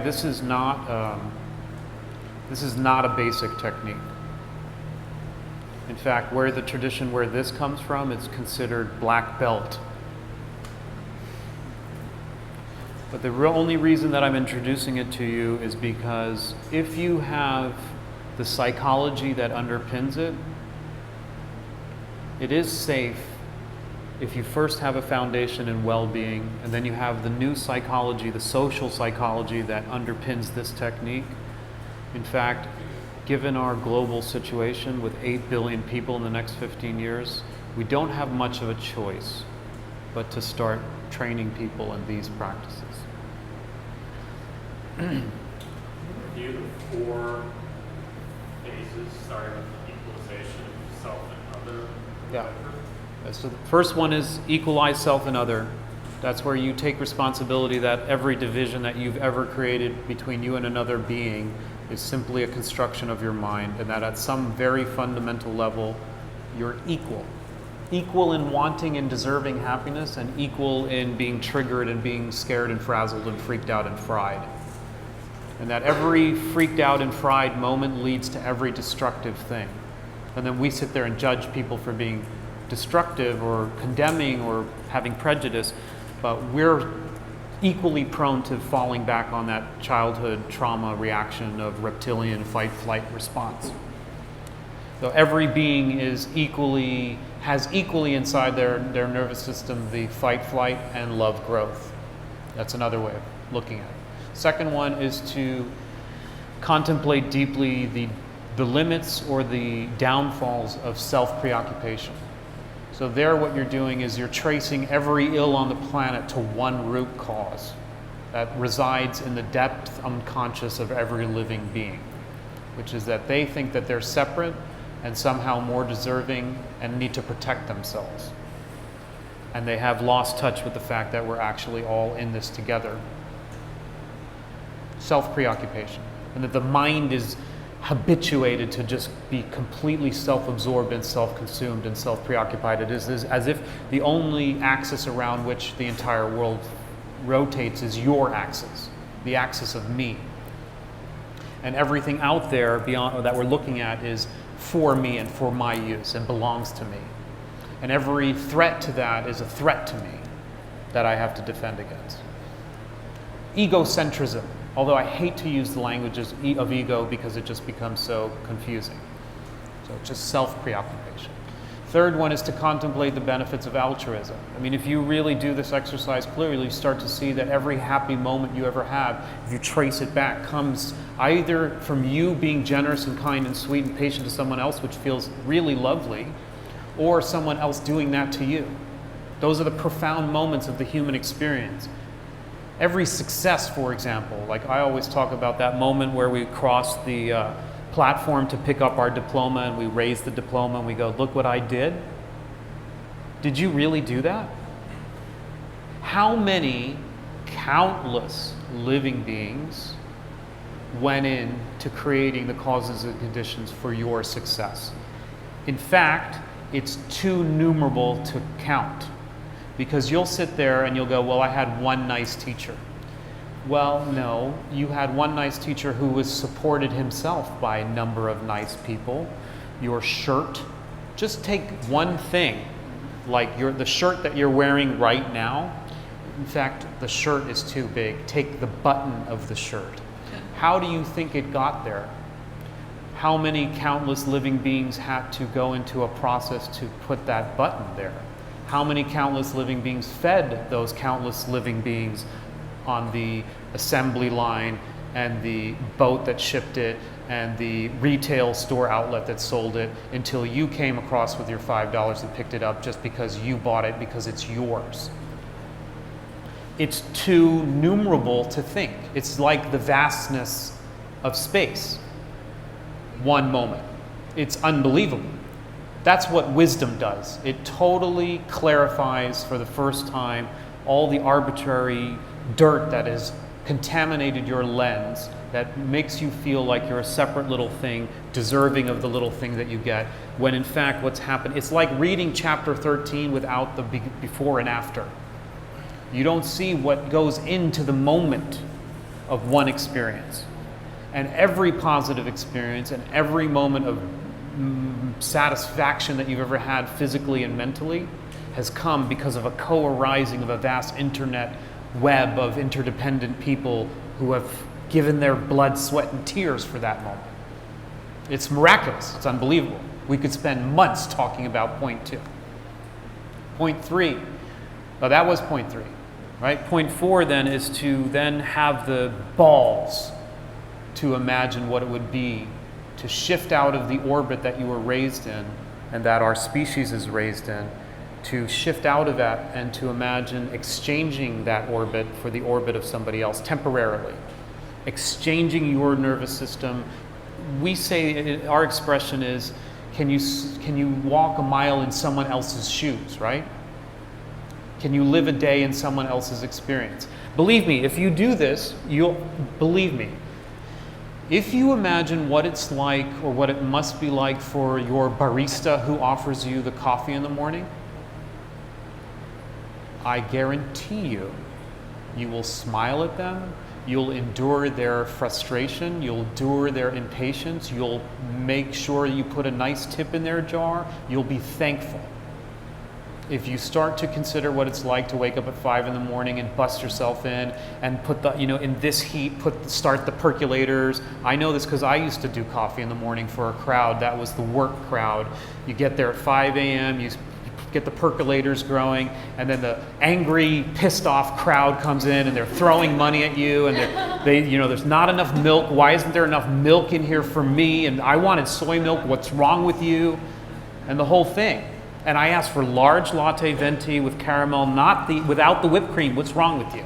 this is not a basic technique. In fact, where this comes from, it's considered black belt. But the only reason that I'm introducing it to you is because if you have the psychology that underpins it, it is safe if you first have a foundation in well-being, and then you have the new psychology, the social psychology that underpins this technique. In fact, given our global situation with 8 billion people in the next 15 years, we don't have much of a choice but to start training people in these practices. Review the 4 phases, starting with the equalization of self and other. Yeah. So the first one is equalize self and other. That's where you take responsibility that every division that you've ever created between you and another being is simply a construction of your mind, and that at some very fundamental level, you're equal. Equal in wanting and deserving happiness, and equal in being triggered and being scared and frazzled and freaked out and fried. And that every freaked out and fried moment leads to every destructive thing. And then we sit there and judge people for being destructive or condemning or having prejudice, but we're equally prone to falling back on that childhood trauma reaction of reptilian fight-flight response. So every being has equally inside their nervous system the fight-flight and love growth. That's another way of looking at it. Second one is to contemplate deeply the limits or the downfalls of self-preoccupation. So there what you're doing is you're tracing every ill on the planet to one root cause that resides in the depth unconscious of every living being, which is that they think that they're separate and somehow more deserving and need to protect themselves. And they have lost touch with the fact that we're actually all in this together. Self-preoccupation. And that the mind is habituated to just be completely self-absorbed and self-consumed and self-preoccupied. It is as if the only axis around which the entire world rotates is your axis, the axis of me. And everything out there beyond that we're looking at is for me and for my use and belongs to me. And every threat to that is a threat to me that I have to defend against. Egocentrism. Although I hate to use the languages of ego because it just becomes so confusing. So it's just self-preoccupation. Third one is to contemplate the benefits of altruism. I mean, if you really do this exercise clearly, you start to see that every happy moment you ever have, if you trace it back, comes either from you being generous and kind and sweet and patient to someone else, which feels really lovely, or someone else doing that to you. Those are the profound moments of the human experience. Every success, for example, like I always talk about that moment where we cross the platform to pick up our diploma and we raise the diploma and we go, look what I did. Did you really do that? How many countless living beings went into creating the causes and conditions for your success? In fact, it's too numerable to count. Because you'll sit there and you'll go, well, I had one nice teacher. Well, no, you had one nice teacher who was supported himself by a number of nice people. Your shirt, just take one thing, like the shirt that you're wearing right now. In fact, the shirt is too big. Take the button of the shirt. How do you think it got there? How many countless living beings had to go into a process to put that button there? How many countless living beings fed those countless living beings on the assembly line and the boat that shipped it and the retail store outlet that sold it until you came across with your $5 and picked it up just because you bought it because it's yours? It's too numerable to think. It's like the vastness of space. One moment. It's unbelievable. That's what wisdom does. It totally clarifies for the first time all the arbitrary dirt that has contaminated your lens, that makes you feel like you're a separate little thing, deserving of the little thing that you get, when in fact what's happened, it's like reading chapter 13 without the before and after. You don't see what goes into the moment of one experience. And every positive experience and every moment of satisfaction that you've ever had physically and mentally has come because of a co-arising of a vast internet web of interdependent people who have given their blood, sweat, and tears for that moment. It's miraculous. It's unbelievable. We could spend months talking about point 2. Point 3. Well, that was point 3, right? Point 4 then is to then have the balls to imagine what it would be to shift out of the orbit that you were raised in and that our species is raised in, to shift out of that and to imagine exchanging that orbit for the orbit of somebody else temporarily. Exchanging your nervous system. We say, our expression is, can you walk a mile in someone else's shoes, right? Can you live a day in someone else's experience? Believe me, if you do this, believe me, if you imagine what it's like or what it must be like for your barista who offers you the coffee in the morning, I guarantee you will smile at them, you'll endure their frustration, you'll endure their impatience, you'll make sure you put a nice tip in their jar, you'll be thankful. If you start to consider what it's like to wake up at 5 in the morning and bust yourself in and put the, in this heat, start the percolators. I know this because I used to do coffee in the morning for a crowd. That was the work crowd. You get there at 5 a.m., you get the percolators growing, and then the angry, pissed off crowd comes in and they're throwing money at you, and there's not enough milk. Why isn't there enough milk in here for me? And I wanted soy milk. What's wrong with you? And the whole thing. And I asked for large latte venti with caramel, without the whipped cream. What's wrong with you?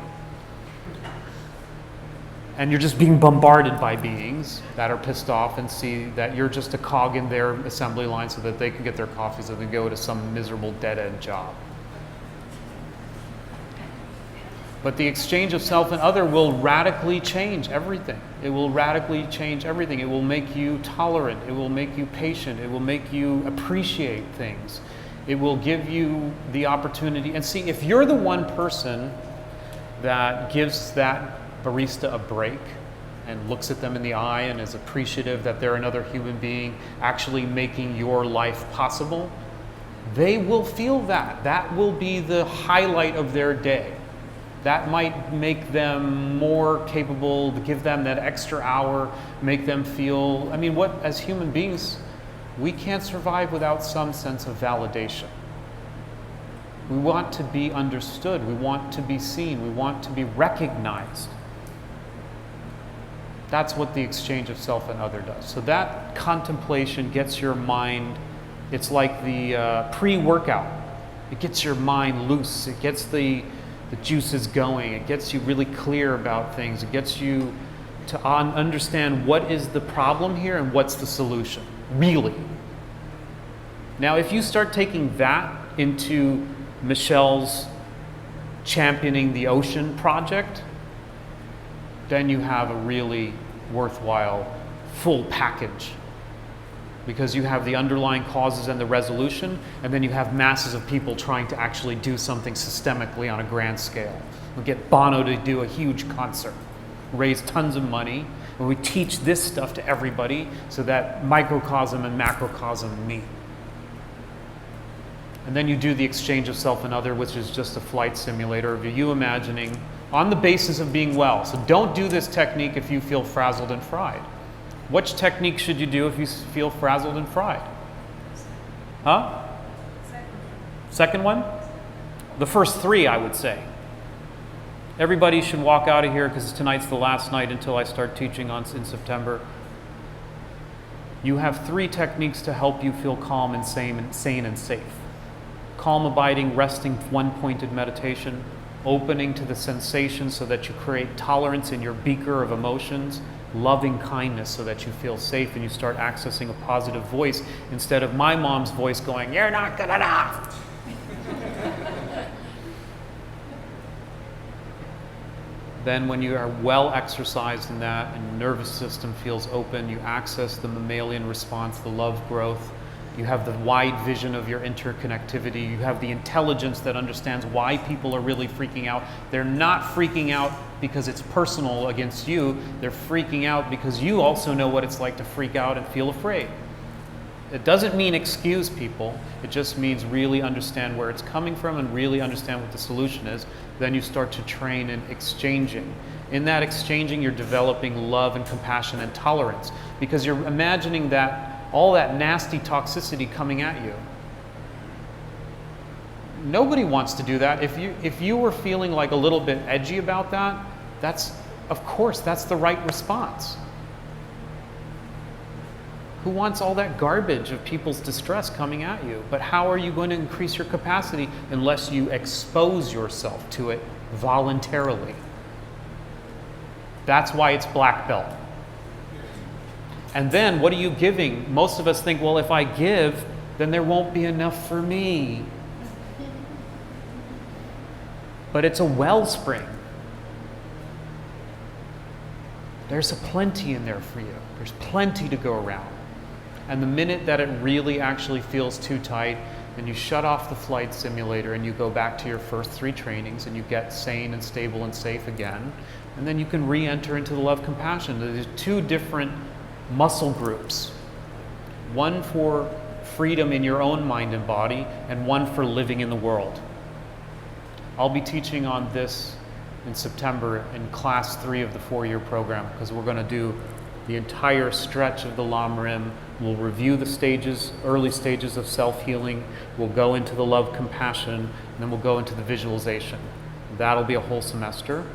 And you're just being bombarded by beings that are pissed off and see that you're just a cog in their assembly line so that they can get their coffee so they go to some miserable dead-end job. But the exchange of self and other will radically change everything. It will radically change everything. It will make you tolerant. It will make you patient. It will make you appreciate things. It will give you the opportunity. And see, if you're the one person that gives that barista a break and looks at them in the eye and is appreciative that they're another human being actually making your life possible, they will feel that. That will be the highlight of their day. That might make them more capable, to give them that extra hour, make them feel, as human beings, we can't survive without some sense of validation. We want to be understood. We want to be seen. We want to be recognized. That's what the exchange of self and other does. So that contemplation gets your mind, it's like the pre-workout. It gets your mind loose. It gets the juices going. It gets you really clear about things. It gets you to understand what is the problem here and what's the solution, really. Now, if you start taking that into Michelle's championing the ocean project, then you have a really worthwhile full package, because you have the underlying causes and the resolution, and then you have masses of people trying to actually do something systemically on a grand scale. We'll get Bono to do a huge concert, raise tons of money, and we teach this stuff to everybody so that microcosm and macrocosm meet. And then you do the exchange of self and other, which is just a flight simulator of you imagining on the basis of being well. So don't do this technique if you feel frazzled and fried. Which technique should you do if you feel frazzled and fried? Huh? Second one? The first 3, I would say. Everybody should walk out of here, because tonight's the last night until I start teaching in September. You have 3 techniques to help you feel calm and sane and safe. Calm, abiding, resting, one-pointed meditation, opening to the sensations so that you create tolerance in your beaker of emotions, loving kindness so that you feel safe and you start accessing a positive voice instead of my mom's voice going, "You're not good enough." Then when you are well exercised in that and your nervous system feels open, you access the mammalian response, the love growth. You have the wide vision of your interconnectivity. You have the intelligence that understands why people are really freaking out. They're not freaking out because it's personal against you. They're freaking out because you also know what it's like to freak out and feel afraid. It doesn't mean excuse people. It just means really understand where it's coming from and really understand what the solution is. Then you start to train in exchanging. In that exchanging, you're developing love and compassion and tolerance, because you're imagining that all that nasty toxicity coming at you. Nobody wants to do that. If you were feeling like a little bit edgy about that, of course that's the right response. Who wants all that garbage of people's distress coming at you? But how are you going to increase your capacity unless you expose yourself to it voluntarily? That's why it's black belt. And then what are you giving? Most of us think, well, if I give, then there won't be enough for me. But it's a wellspring. There's a plenty in there for you. There's plenty to go around. And the minute that it really actually feels too tight, then you shut off the flight simulator and you go back to your first 3 trainings and you get sane and stable and safe again. And then you can re-enter into the love compassion. There's 2 different muscle groups. One for freedom in your own mind and body, and one for living in the world. I'll be teaching on this in September in class 3 of the 4-year program, because we're going to do the entire stretch of the Lam Rim. We'll review the stages, early stages of self-healing. We'll go into the love compassion, and then we'll go into the visualization. That'll be a whole semester.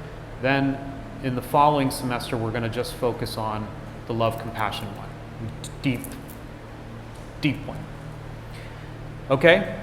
Then in the following semester, we're going to just focus on the love compassion one. Deep one. Okay?